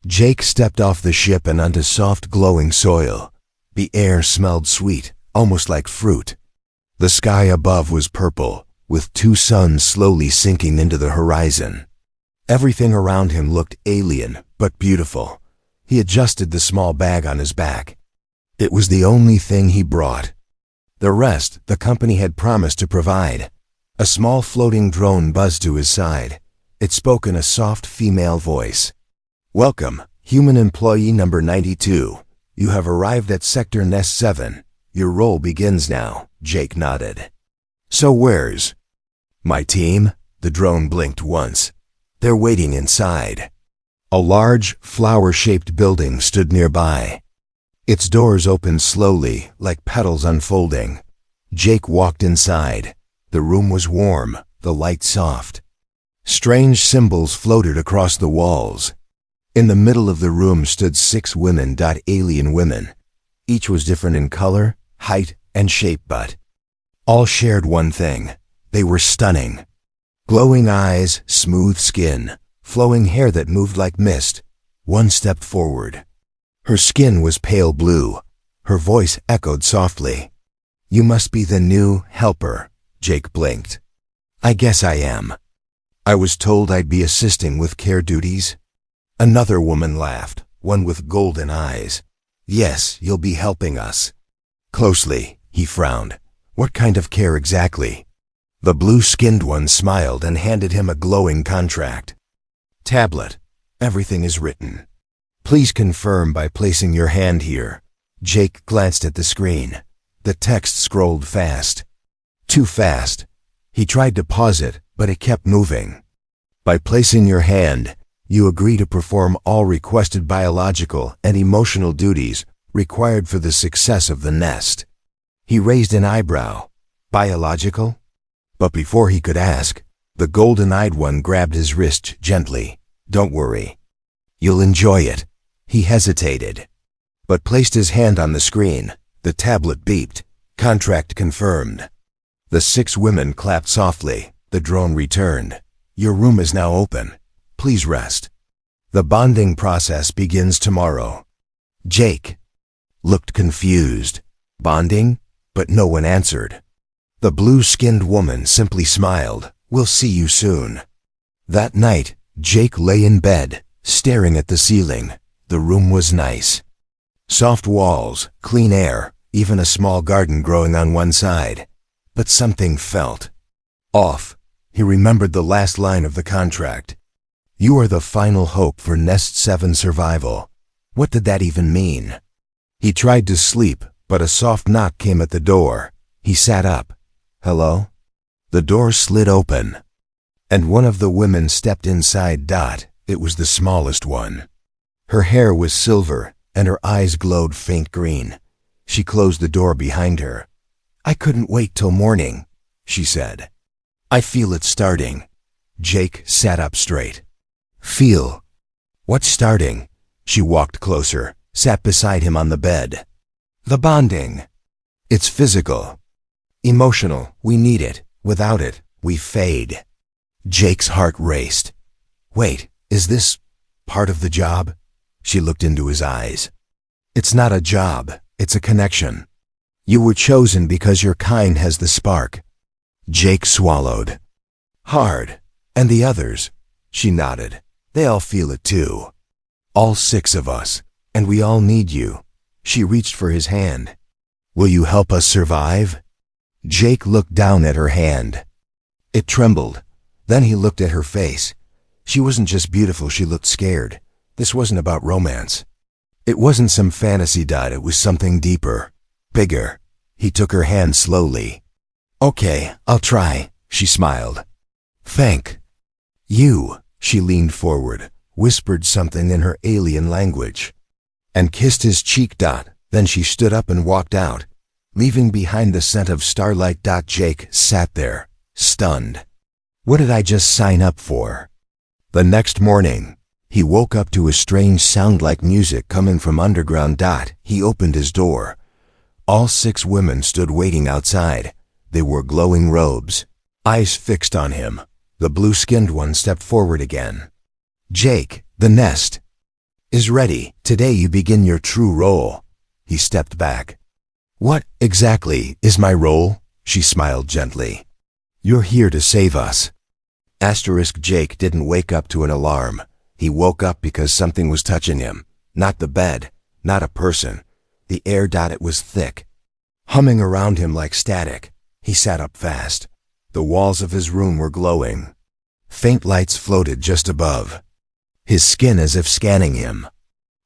Jake stepped off the ship and onto soft, glowing soil. The air smelled sweet, almost like fruit. The sky above was purple, with two suns slowly sinking into the horizon. Everything around him looked alien, but beautiful. He adjusted the small bag on his back. It was the only thing he brought. The rest the company had promised to provide. A small floating drone buzzed to his side. It spoke in a soft female voice. "Welcome, human employee number 92. You have arrived at Sector Nest 7. Your role begins now," Jake nodded. "So where's my team?" The drone blinked once. "They're waiting inside." A large, flower-shaped building stood nearby. Its doors opened slowly, like petals unfolding. Jake walked inside. The room was warm, the light soft. Strange symbols floated across the walls. In the middle of the room stood 6 women. Alien women. Each was different in color, height, and shape, but all shared one thing. They were stunning. Glowing eyes, smooth skin, flowing hair that moved like mist. One stepped forward. Her skin was pale blue. Her voice echoed softly. "You must be the new helper." Jake blinked. "I guess I am. I was told I'd be assisting with care duties." Another woman laughed, one with golden eyes. "Yes, you'll be helping us." "Closely," he frowned. "What kind of care exactly?" The blue-skinned one smiled and handed him a glowing contract. "Tablet. Everything is written. Please confirm by placing your hand here." Jake glanced at the screen. The text scrolled fast. Too fast. He tried to pause it, but it kept moving. "By placing your hand, you agree to perform all requested biological and emotional duties required for the success of the nest." He raised an eyebrow. "Biological?" But before he could ask, the golden-eyed one grabbed his wrist gently. "Don't worry. You'll enjoy it." He hesitated, but placed his hand on the screen. The tablet beeped. "Contract confirmed." The 6 women clapped softly. The drone returned. "Your room is now open. Please rest. The bonding process begins tomorrow." Jake looked confused. Bonding? But no one answered. The blue-skinned woman simply smiled. "We'll see you soon." That night, Jake lay in bed, staring at the ceiling. The room was nice. Soft walls, clean air, even a small garden growing on one side. But something felt off. He remembered the last line of the contract. "You are the final hope for Nest 7 survival." What did that even mean? He tried to sleep, but a soft knock came at the door. He sat up. "Hello?" The door slid open, and one of the women stepped inside. It was the smallest one. Her hair was silver, and her eyes glowed faint green. She closed the door behind her. "I couldn't wait till morning," she said. "I feel it starting." Jake sat up straight. "Feel? What's starting?" She walked closer, sat beside him on the bed. "The bonding. It's physical. Emotional. We need it. Without it, we fade." Jake's heart raced. "Wait, is this part of the job?" She looked into his eyes. "It's not a job. It's a connection. You were chosen because your kind has the spark." Jake swallowed hard. "And the others?" She nodded. "They all feel it too. All 6 of us. And we all need you." She reached for his hand. "Will you help us survive?" Jake looked down at her hand. It trembled. Then he looked at her face. She wasn't just beautiful, she looked scared. This wasn't about romance. It wasn't some fantasy. It was something deeper, bigger. He took her hand slowly. "Okay, I'll try," she smiled. "Thank you." She leaned forward, whispered something in her alien language, and kissed his cheek. Then she stood up and walked out, leaving behind the scent of starlight. Jake sat there, stunned. What did I just sign up for? The next morning, he woke up to a strange sound like music coming from underground. He opened his door. All 6 women stood waiting outside. They wore glowing robes, eyes fixed on him. The blue-skinned one stepped forward again. "Jake, the nest. is ready. Today you begin your true role." He stepped back. "What exactly is my role?" She smiled gently. "You're here to save us." Jake didn't wake up to an alarm. He woke up because something was touching him. Not the bed, not a person. The air. It was thick, humming around him like static. He sat up fast. The walls of his room were glowing. Faint lights floated just above. His skin as if scanning him.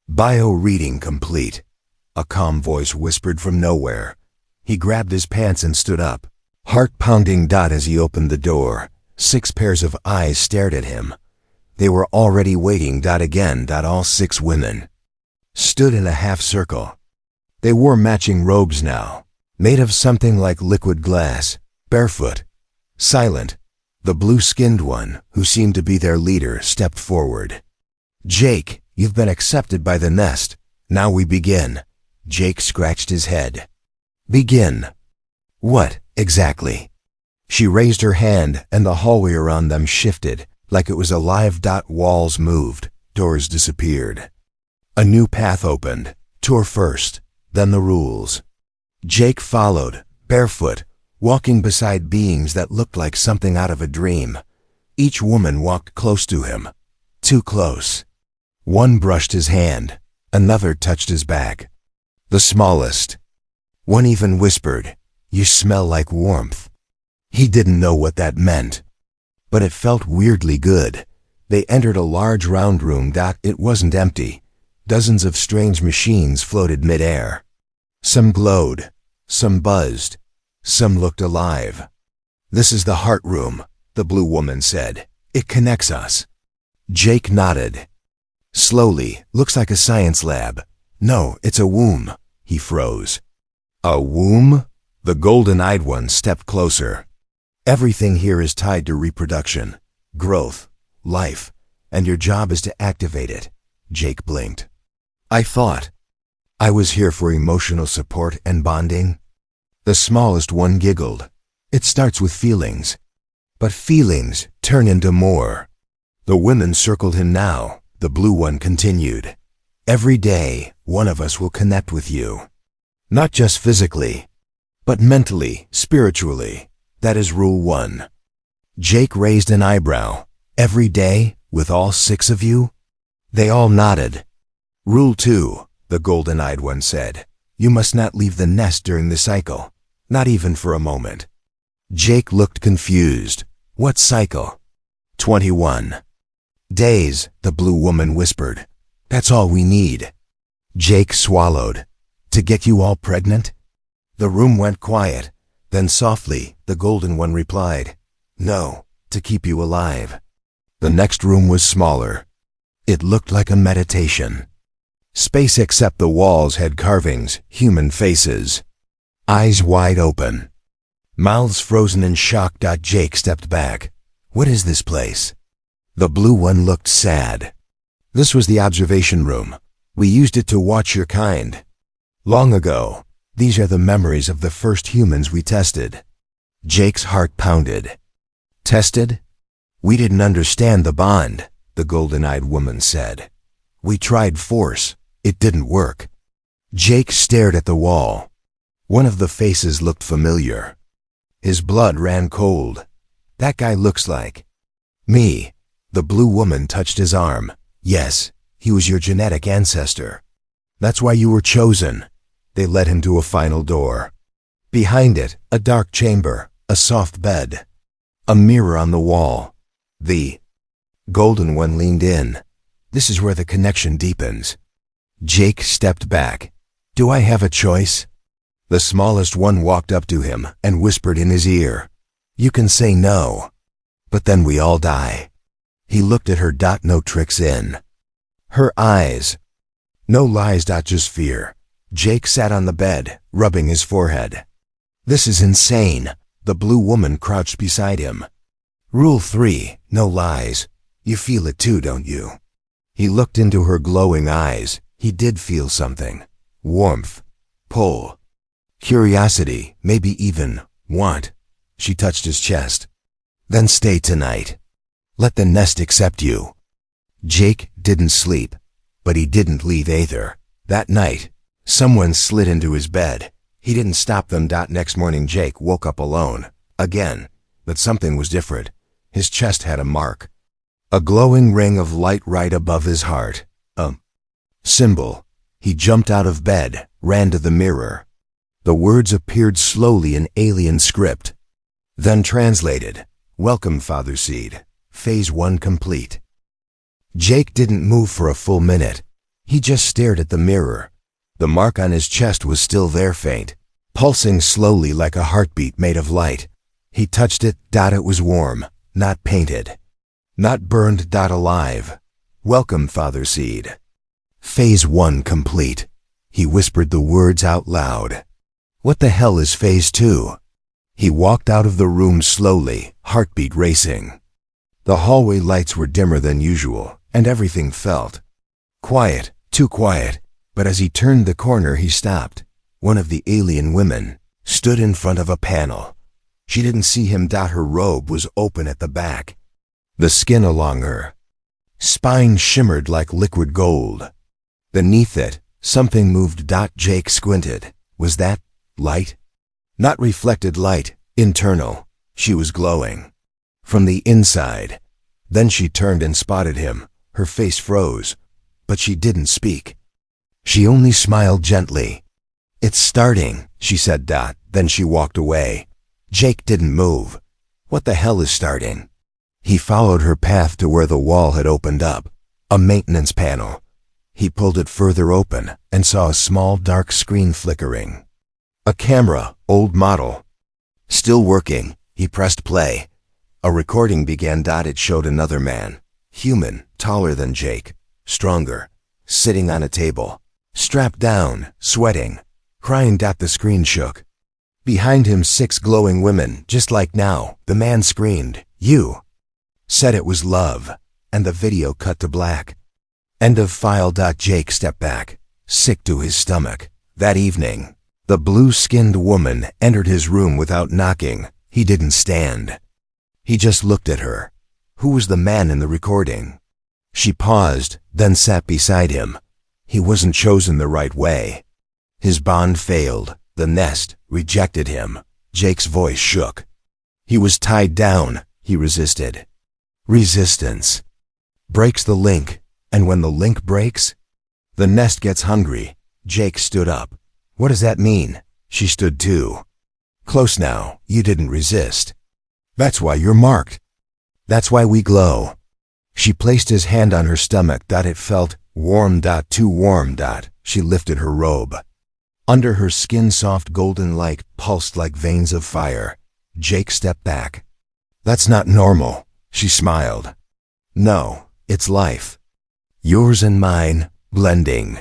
"Bio reading complete," a calm voice whispered from nowhere. He grabbed his pants and stood up, heart pounding. As he opened the door, 6 pairs of eyes stared at him. They were already waiting. Again. All 6 women stood in a half circle. They wore matching robes now, made of something like liquid glass, barefoot, silent. The blue-skinned one, who seemed to be their leader, stepped forward. "Jake, you've been accepted by the nest. Now we begin." Jake scratched his head. "Begin? What, exactly?" She raised her hand, and the hallway around them shifted, like it was alive. Walls moved, doors disappeared. A new path opened. Tour first, then the rules. Jake followed, barefoot, walking beside beings that looked like something out of a dream. Each woman walked close to him. Too close. One brushed his hand, another touched his back. The smallest. One even whispered, "You smell like warmth." He didn't know what that meant, but it felt weirdly good. They entered a large round room. It wasn't empty. Dozens of strange machines floated mid-air. Some glowed, some buzzed, some looked alive. "This is the heart room," the blue woman said. "It connects us." Jake nodded. Slowly, "Looks like a science lab." "No, it's a womb." He froze. "A womb?" The golden-eyed one stepped closer. "Everything here is tied to reproduction, growth, life, and your job is to activate it." Jake blinked. "I thought I was here for emotional support and bonding." The smallest one giggled. "It starts with feelings, but feelings turn into more." The women circled him now. The blue one continued. "Every day, one of us will connect with you. Not just physically, but mentally, spiritually. That is rule 1. Jake raised an eyebrow. "Every day, with all 6 of you?" They all nodded. "Rule 2, the golden-eyed one said. "You must not leave the nest during the cycle. Not even for a moment." Jake looked confused. "What cycle?" 21. "Days," the blue woman whispered. "That's all we need." Jake swallowed. "To get you all pregnant?" The room went quiet. Then softly, the golden one replied, "No, to keep you alive." The next room was smaller. It looked like a meditation. Space except the walls had carvings, human faces. Eyes wide open. Mouths frozen in shock. Jake stepped back. "What is this place?" The blue one looked sad. "This was the observation room. We used it to watch your kind. Long ago. These are the memories of the first humans we tested." Jake's heart pounded. "Tested? We didn't understand the bond," the golden-eyed woman said. "We tried force. It didn't work." Jake stared at the wall. One of the faces looked familiar. His blood ran cold. "That guy looks like me." The blue woman touched his arm. "Yes, he was your genetic ancestor. That's why you were chosen." They led him to a final door. Behind it, a dark chamber, a soft bed, a mirror on the wall. The golden one leaned in. "This is where the connection deepens." Jake stepped back. "Do I have a choice?" The smallest one walked up to him and whispered in his ear, "You can say no, but then we all die." He looked at her. "No tricks in her eyes. No lies. Just fear." Jake sat on the bed, rubbing his forehead. "This is insane." The blue woman crouched beside him. "Rule 3, no lies. You feel it too, don't you?" He looked into her glowing eyes. He did feel something. Warmth, pull, curiosity, maybe even want. She touched his chest. "Then stay tonight. Let the nest accept you." Jake didn't sleep. But he didn't leave either. That night, someone slid into his bed. He didn't stop them. Next morning, Jake woke up alone. Again. But something was different. His chest had a mark. A glowing ring of light right above his heart. A symbol. He jumped out of bed, ran to the mirror. The words appeared slowly in alien script. Then translated. Welcome, Father Seed. Phase 1 complete. Jake didn't move for a full minute. He just stared at the mirror. The mark on his chest was still there, faint, pulsing slowly like a heartbeat made of light. He touched it. It was warm, not painted, not burned. Alive. Welcome, Father Seed. Phase 1 complete. He whispered the words out loud. What the hell is Phase 2? He walked out of the room slowly, heartbeat racing. The hallway lights were dimmer than usual, and everything felt quiet, too quiet. But as he turned the corner, he stopped. One of the alien women stood in front of a panel. She didn't see him. Her robe was open at the back. The skin along her spine shimmered like liquid gold. Beneath it, something moved. Jake squinted. Was that light? Not reflected light, internal. She was glowing from the inside. Then she turned and spotted him. Her face froze, but she didn't speak. She only smiled gently. It's starting, she said. Then she walked away. Jake didn't move. What the hell is starting? He followed her path to where the wall had opened up. A maintenance panel. He pulled it further open and saw a small dark screen flickering. A camera, old model. Still working. He pressed play. A recording began. It showed another man. Human, taller than Jake. Stronger. Sitting on a table. Strapped down, sweating. Crying. The screen shook. Behind him 6 glowing women, just like now. The man screamed, "You!" Said it was love, and the video cut to black. End of file. Jake stepped back, sick to his stomach. That evening, the blue-skinned woman entered his room without knocking. He didn't stand. He just looked at her. Who was the man in the recording? She paused, then sat beside him. He wasn't chosen the right way. His bond failed. The nest rejected him. Jake's voice shook. He was tied down. He resisted. Resistance breaks the link, and when the link breaks, the nest gets hungry. Jake stood up. What does that mean? She stood too. Close now. You didn't resist. That's why you're marked. That's why we glow. She placed his hand on her stomach. It felt warm. Too warm. She lifted her robe. Under her skin, soft golden light pulsed like veins of fire. Jake stepped back. That's not normal, she smiled. No, it's life. Yours and mine, blending.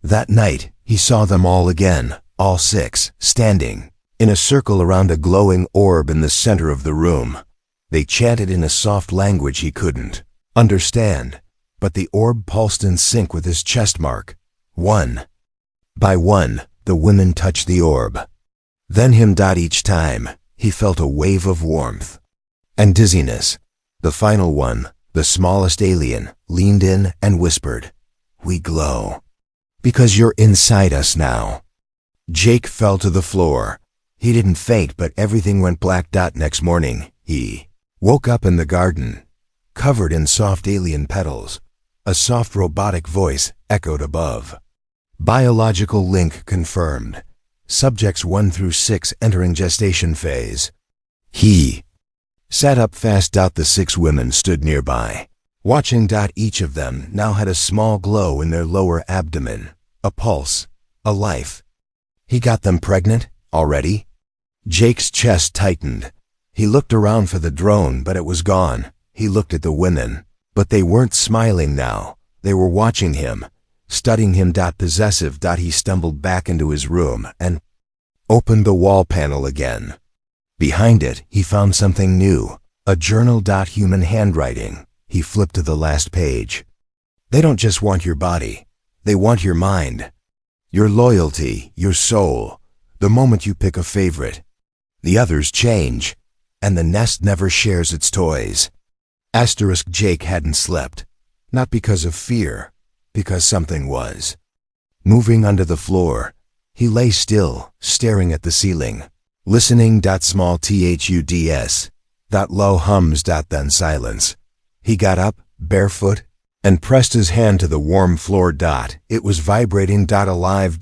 That night, he saw them all again, all 6, standing in a circle around a glowing orb in the center of the room. They chanted in a soft language he couldn't understand, but the orb pulsed in sync with his chest mark. One by one, the women touched the orb. Then him. Each time, he felt a wave of warmth and dizziness. The final one, the smallest alien, leaned in and whispered, "We glow. Because you're inside us now." Jake fell to the floor. He didn't faint, but everything went black. Next morning, he woke up in the garden, covered in soft alien petals. A soft robotic voice echoed above. Biological link confirmed. Subjects 1 through 6 entering gestation phase. He sat up fast. The 6 women stood nearby, watching. Each of them now had a small glow in their lower abdomen, a pulse, a life. He got them pregnant already? Jake's chest tightened. He looked around for the drone, but it was gone. He looked at the women, but they weren't smiling now. They were watching him, studying him. Possessive. He stumbled back into his room and opened the wall panel again. Behind it, he found something new, a journal. Human handwriting. He flipped to the last page. They don't just want your body. They want your mind, your loyalty, your soul. The moment you pick a favorite, the others change, and the nest never shares its toys. Jake hadn't slept, not because of fear, because something was moving under the floor. He lay still, staring at the ceiling, listening. Small thuds. Low hums. Then silence. He got up, barefoot, and pressed his hand to the warm floor. It was vibrating. Alive.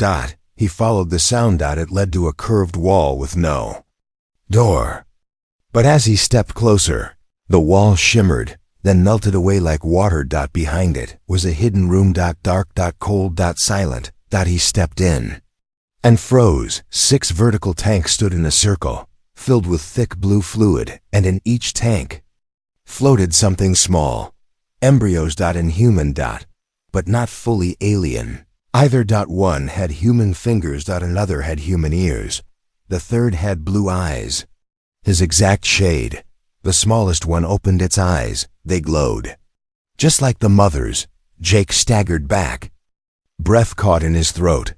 He followed the sound. It led to a curved wall with no door. But as he stepped closer, the wall shimmered, then melted away like water. Behind it was a hidden room. Dark. Cold. Silent. He stepped in and froze. 6 vertical tanks stood in a circle, filled with thick blue fluid, and in each tank floated something small. Embryos. Inhuman. But not fully alien either. One had human fingers. Another had human ears. The third had blue eyes, his exact shade. The smallest one opened its eyes. They glowed just like the mother's. Jake staggered back, breath caught in his throat.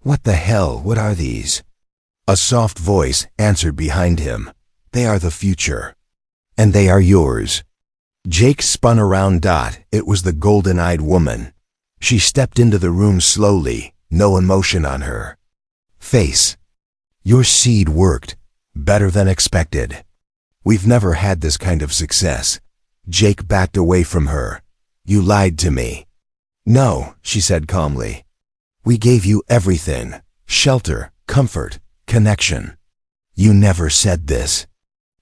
What the hell? What are these? A soft voice answered behind him. They are the future, and they are yours. Jake spun around. It was the golden-eyed woman. She stepped into the room slowly, no emotion on her face. Your seed worked better than expected. We've never had this kind of success. Jake backed away from her. You lied to me. No, she said calmly. We gave you everything: shelter, comfort, connection. You never said this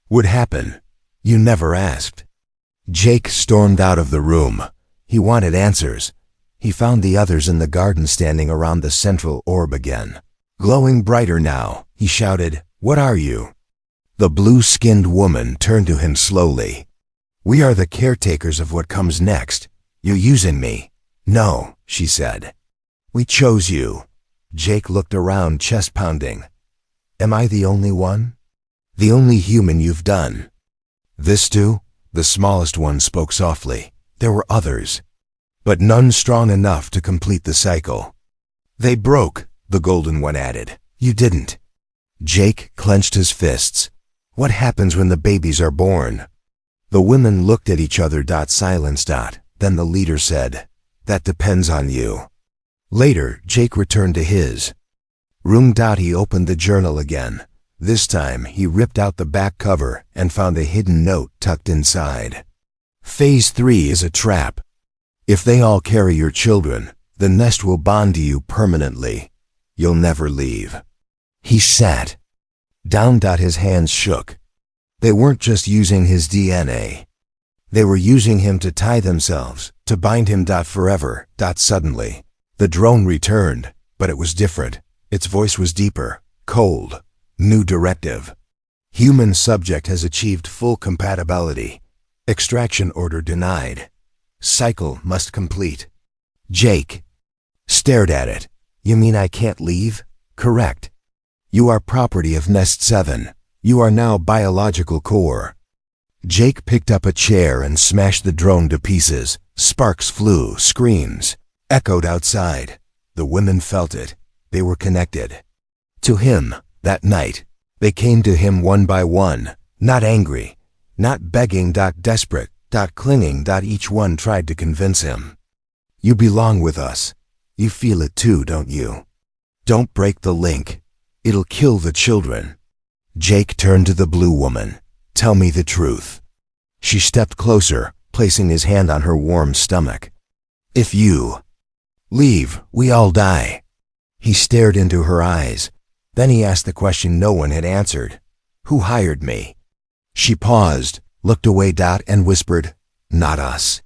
would happen. You never asked. Jake stormed out of the room. He wanted answers. He found the others in the garden standing around the central orb again. Glowing brighter now, he shouted, What are you? The blue-skinned woman turned to him slowly. We are the caretakers of what comes next. You're using me. No, she said. We chose you. Jake looked around, chest pounding. Am I the only one? The only human you've done this to? The smallest one spoke softly. There were others, but none strong enough to complete the cycle. They broke, the golden one added. You didn't. Jake clenched his fists. What happens when the babies are born? The women looked at each other. Silence. Then the leader said, That depends on you. Later, Jake returned to his room. He opened the journal again. This time, he ripped out the back cover and found a hidden note tucked inside. Phase 3 is a trap. If they all carry your children, the nest will bond to you permanently. You'll never leave. He sat down. His hands shook. They weren't just using his DNA. They were using him to tie themselves, to bind him. Forever. Suddenly, the drone returned, but it was different. Its voice was deeper, cold. New directive. Human subject has achieved full compatibility. Extraction order denied. Cycle must complete. Jake stared at it. You mean I can't leave? Correct. You are property of Nest 7. You are now biological core. Jake picked up a chair and smashed the drone to pieces. Sparks flew, screams echoed outside. The women felt it. They were connected to him. That night, they came to him one by one, not angry, not begging. Desperate, clinging. Each one tried to convince him. You belong with us. You feel it too, don't you? Don't break the link. It'll kill the children. Jake turned to the blue woman. Tell me the truth. She stepped closer, placing his hand on her warm stomach. If you leave, we all die. He stared into her eyes. Then he asked the question no one had answered. Who hired me? She paused, looked away. And whispered, Not us.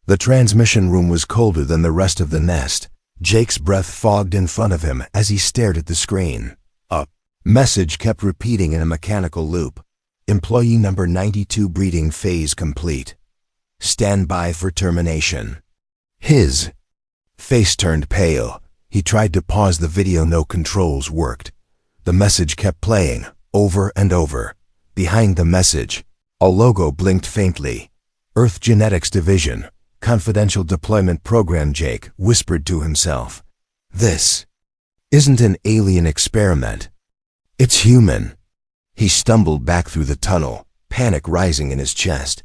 The transmission room was colder than the rest of the nest. Jake's breath fogged in front of him as he stared at the screen. A message kept repeating in a mechanical loop. Employee number 92 breeding phase complete. Stand by for termination. His face turned pale. He tried to pause the video. No controls worked. The message kept playing, over and over. Behind the message, a logo blinked faintly. Earth Genetics Division, Confidential Deployment Program. Jake whispered to himself. This isn't an alien experiment. It's human. He stumbled back through the tunnel, panic rising in his chest.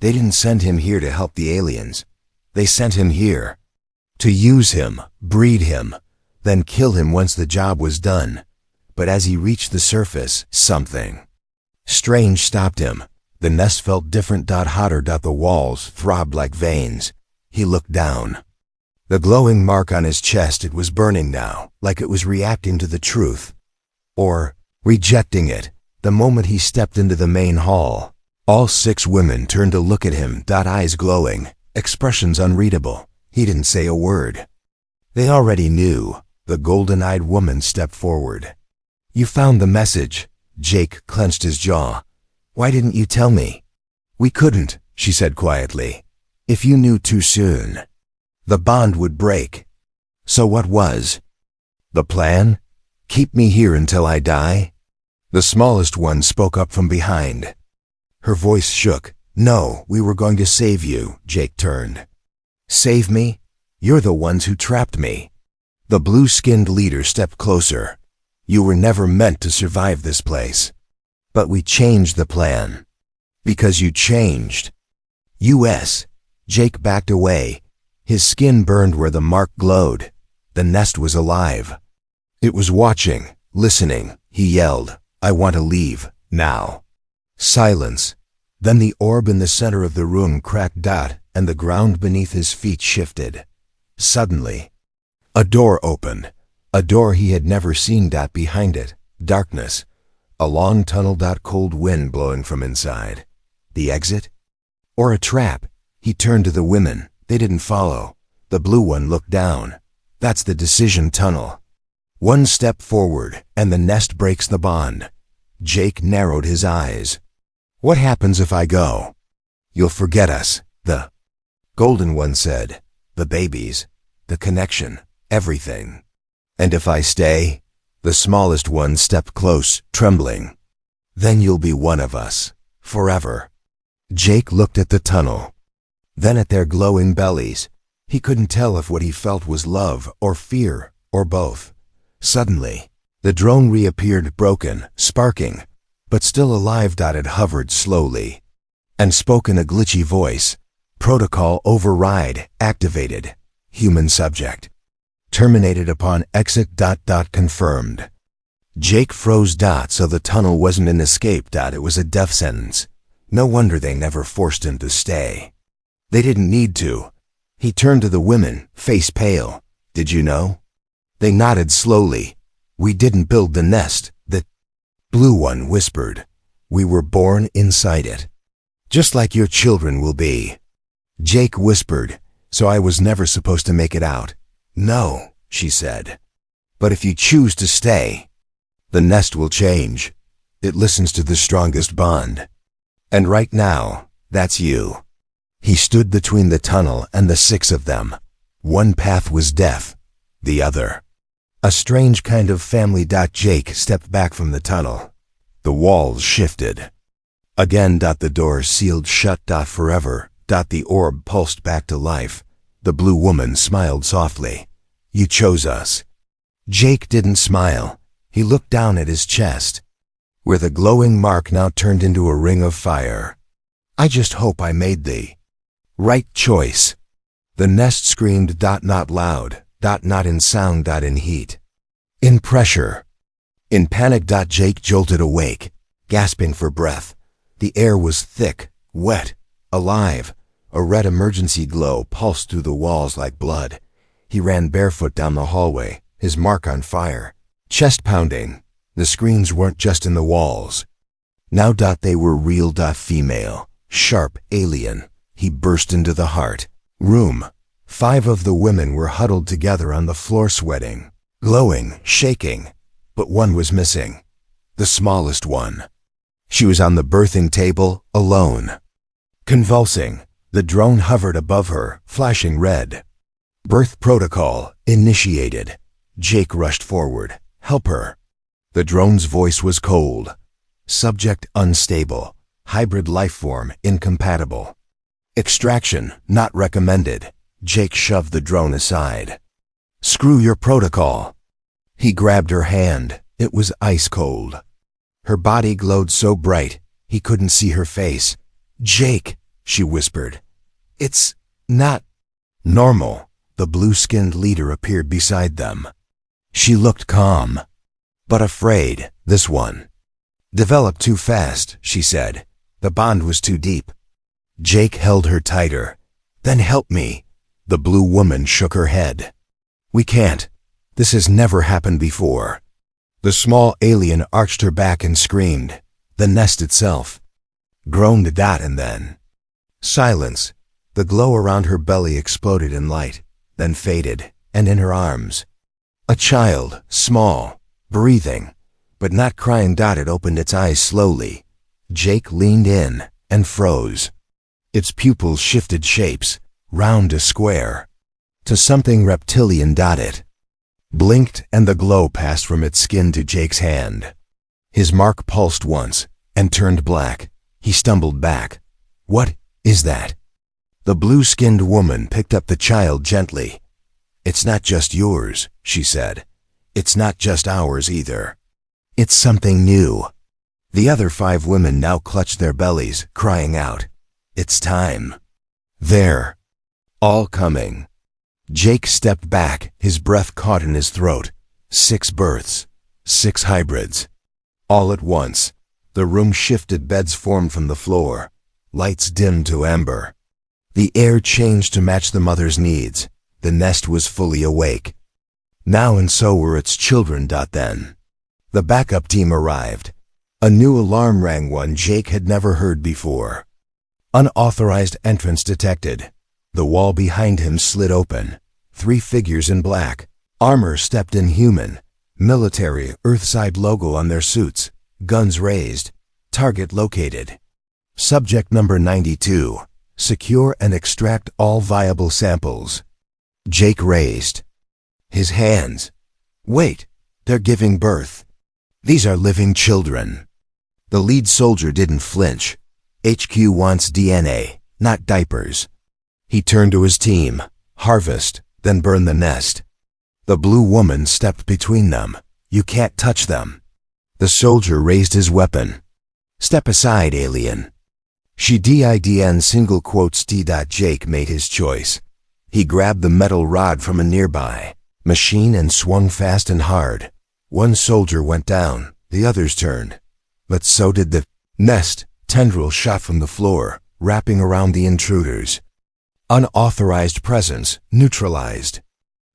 They didn't send him here to help the aliens. They sent him here To use him, breed him, then kill him once the job was done. But as he reached the surface, something strange stopped him. The nest felt different. Hotter. The walls throbbed like veins. He looked down. The glowing mark on his chest, it was burning now, like it was reacting to the truth. Or rejecting it. The moment he stepped into the main hall, all 6 women turned to look at him. Eyes glowing, expressions unreadable. He didn't say a word. They already knew. The golden-eyed woman stepped forward. "You found the message." Jake clenched his jaw. "Why didn't you tell me?" "We couldn't," she said quietly. "If you knew too soon, the bond would break." "So what was the plan? Keep me here until I die?" The smallest one spoke up from behind. Her voice shook. "No, we were going to save you." Jake turned. "Save me? You're the ones who trapped me." The blue-skinned leader stepped closer. "You were never meant to survive this place. But we changed the plan. Because you changed." "U.S." Jake backed away. His skin burned where the mark glowed. The nest was alive. It was watching, listening. He yelled, "I want to leave, now." Silence. Then the orb in the center of the room cracked. And the ground beneath his feet shifted. Suddenly, a door opened. A door he had never seen. Behind it, darkness. A long tunnel. Cold wind blowing from inside. The exit? Or a trap? He turned to the women. They didn't follow. The blue one looked down. "That's the decision tunnel. One step forward, and the nest breaks the bond." Jake narrowed his eyes. "What happens if I go?" "You'll forget us." The golden one said. "The babies, the connection, everything." "And if I stay?" The smallest one stepped close, trembling. "Then you'll be one of us, forever." Jake looked at the tunnel, then at their glowing bellies. He couldn't tell if what he felt was love or fear or both. Suddenly, the drone reappeared, broken, sparking, but still alive. It hovered slowly and spoke in a glitchy voice. "Protocol override activated. Human subject terminated upon exit. Confirmed." Jake froze. So the tunnel wasn't an escape. It was a death sentence. No wonder they never forced him to stay. They didn't need to. He turned to the women, face pale. "Did you know?" They nodded slowly. "We didn't build the nest." The blue one whispered. "We were born inside it. Just like your children will be." Jake whispered, "So I was never supposed to make it out." "No," she said. "But if you choose to stay, the nest will change. It listens to the strongest bond. And right now, that's you." He stood between the tunnel and the 6 of them. One path was death, the other a strange kind of family. Jake stepped back from the tunnel. The walls shifted. Again. The door sealed shut. Forever. The orb pulsed back to life. The blue woman smiled softly. "You chose us." Jake didn't smile. He looked down at his chest, where the glowing mark now turned into a ring of fire. "I just hope I made the right choice." The nest screamed. Not loud. Not in sound. In heat. In pressure. In panic. Jake jolted awake, gasping for breath. The air was thick, wet, alive. A red emergency glow pulsed through the walls like blood. He ran barefoot down the hallway, his mark on fire, chest pounding. The screams weren't just in the walls. Now. They were real. Female, sharp, alien. He burst into the heart. Room. 5 of the women were huddled together on the floor, sweating, glowing, shaking. But one was missing. The smallest one. She was on the birthing table, alone. Convulsing, the drone hovered above her, flashing red. "Birth protocol initiated." Jake rushed forward. "Help her." The drone's voice was cold. "Subject unstable. Hybrid life form incompatible. Extraction not recommended." Jake shoved the drone aside. "Screw your protocol." He grabbed her hand. It was ice cold. Her body glowed so bright, he couldn't see her face. "Jake," she whispered. "It's not normal." the blue-skinned leader appeared beside them. She looked calm, but afraid, this one. "Developed too fast," she said. "The bond was too deep." Jake held her tighter. "Then help me." The blue woman shook her head. "We can't. This has never happened before." The small alien arched her back and screamed. The nest itself groaned and then silence. The glow around her belly exploded in light, then faded, and in her arms a child, small, breathing, but not crying. It opened its eyes slowly. Jake leaned in and froze. Its pupils shifted shapes, round to square, to something reptilian. It blinked and the glow passed from its skin to Jake's hand. His mark pulsed once and turned black. He stumbled back. "What is that?" The blue-skinned woman picked up the child gently. "It's not just yours," she said. "It's not just ours either. It's something new." The other 5 women now clutched their bellies, crying out, "It's time." They're all coming. Jake stepped back, his breath caught in his throat. 6 births, 6 hybrids. All at once, the room shifted. Beds formed from the floor. Lights dimmed to amber. The air changed to match the mother's needs. The nest was fully awake now, and so were its children. Then the backup team arrived. A new alarm rang, one Jake had never heard before. Unauthorized entrance detected. The wall behind him slid open. 3 figures in black armor stepped in, human, military, Earthside logo on their suits, guns raised, target located. Subject number 92. Secure and extract all viable samples. Jake raised his hands. "Wait, they're giving birth. These are living children." The lead soldier didn't flinch. "HQ wants DNA, not diapers." He turned to his team. "Harvest, then burn the nest." The blue woman stepped between them. "You can't touch them." The soldier raised his weapon. "Step aside, alien." She didn't single quotes T. Jake made his choice. He grabbed the metal rod from a nearby machine and swung fast and hard. 1 soldier went down, the others turned. But so did the nest. Tendrils shot from the floor, wrapping around the intruders. Unauthorized presence neutralized.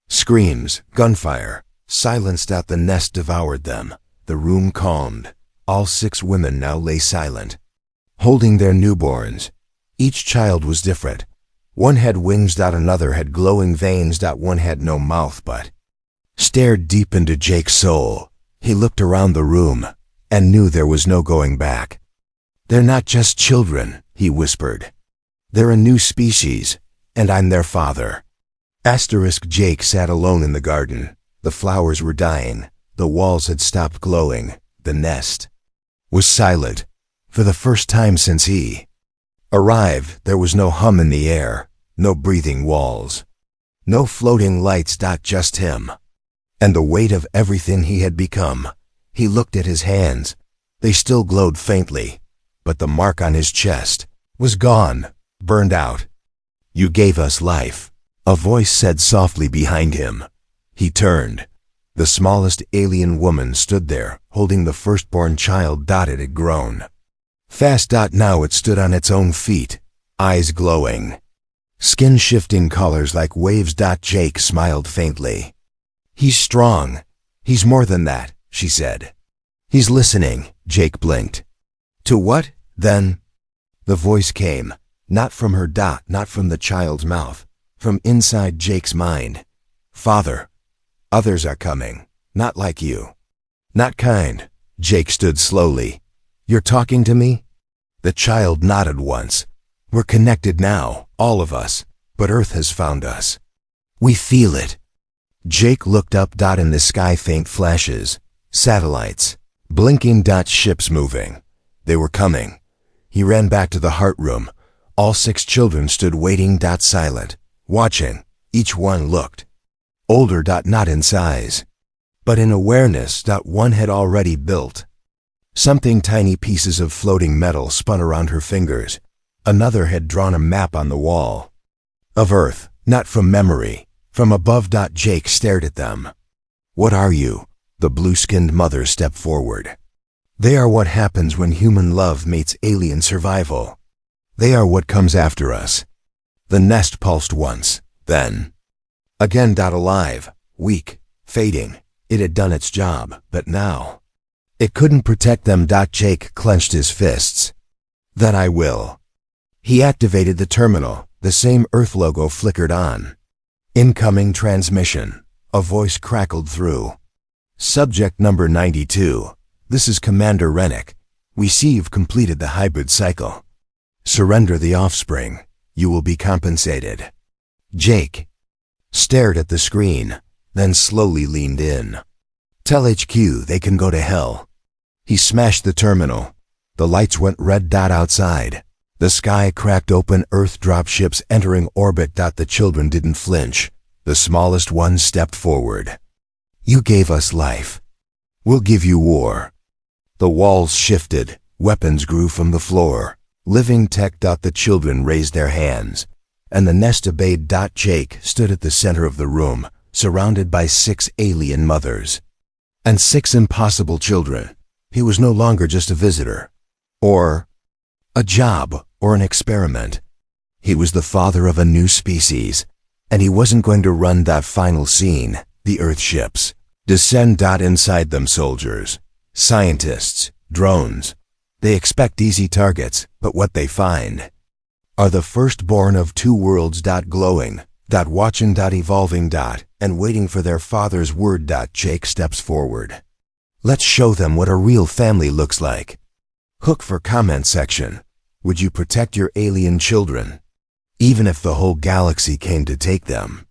Screams, gunfire, silenced out. The nest devoured them. The room calmed. All 6 women now lay silent, holding their newborns. Each child was different. One had wings. Another had glowing veins. One had no mouth but stared deep into Jake's soul. He looked around the room and knew there was no going back. "They're not just children," he whispered. "They're a new species, and I'm their father." Jake sat alone in the garden. The flowers were dying. The walls had stopped glowing. The nest was silent. For the first time since he arrived, there was no hum in the air, no breathing walls, no floating lights. Just him and the weight of everything he had become. He looked at his hands. They still glowed faintly, but the mark on his chest was gone, burned out. "You gave us life," a voice said softly behind him. He turned. The smallest alien woman stood there, holding the firstborn child. It had grown fast. Now it stood on its own feet, eyes glowing, skin shifting colors like waves. Jake smiled faintly. "He's strong. He's more than that," she said. "He's listening." Jake blinked. "To what, then?" The voice came, not from her. Not from the child's mouth, from inside Jake's mind. "Father, others are coming, not like you. Not kind." Jake stood slowly. "You're talking to me?" The child nodded once. "We're connected now, all of us, but Earth has found us. We feel it." Jake looked up. In the sky, faint flashes, satellites, blinking. Ships moving. They were coming. He ran back to the heart room. All 6 children stood waiting. Silent, watching. Each one looked older. Not in size, but in awareness. One had already built something. Tiny pieces of floating metal spun around her fingers. Another had drawn a map on the wall of Earth, not from memory, From above. Jake stared at them. What are you? The blue-skinned mother stepped forward. They are what happens when human love meets alien survival. They are what comes after us. The nest pulsed once, then again. Alive, weak, fading. It had done its job, but now it couldn't protect them. Jake clenched his fists. Then I will. He activated the terminal. The same Earth logo flickered on. Incoming transmission. A voice crackled through. Subject number 92. This is Commander Rennick. We see you've completed the hybrid cycle. Surrender the offspring. You will be compensated. Jake stared at the screen, then slowly leaned in. Tell HQ they can go to hell. He smashed the terminal. The lights went red. Outside, the sky cracked open. Earth dropships entering orbit. The children didn't flinch. The smallest one stepped forward. You gave us life. We'll give you war. The walls shifted. Weapons grew from the floor. Living tech. The children raised their hands, and the nest obeyed. Jake stood at the center of the room, surrounded by 6 alien mothers and 6 impossible children. He was no longer just a visitor, or a job, or an experiment. He was the father of a new species, and he wasn't going to run. Final scene. The Earth ships descend. Inside them, soldiers, scientists, drones. They expect easy targets, but what they find are the firstborn of 2 worlds. Glowing. Watching. Evolving. And waiting for their father's word. Jake steps forward. Let's show them what a real family looks like. Hook for comment section. Would you protect your alien children, even if the whole galaxy came to take them?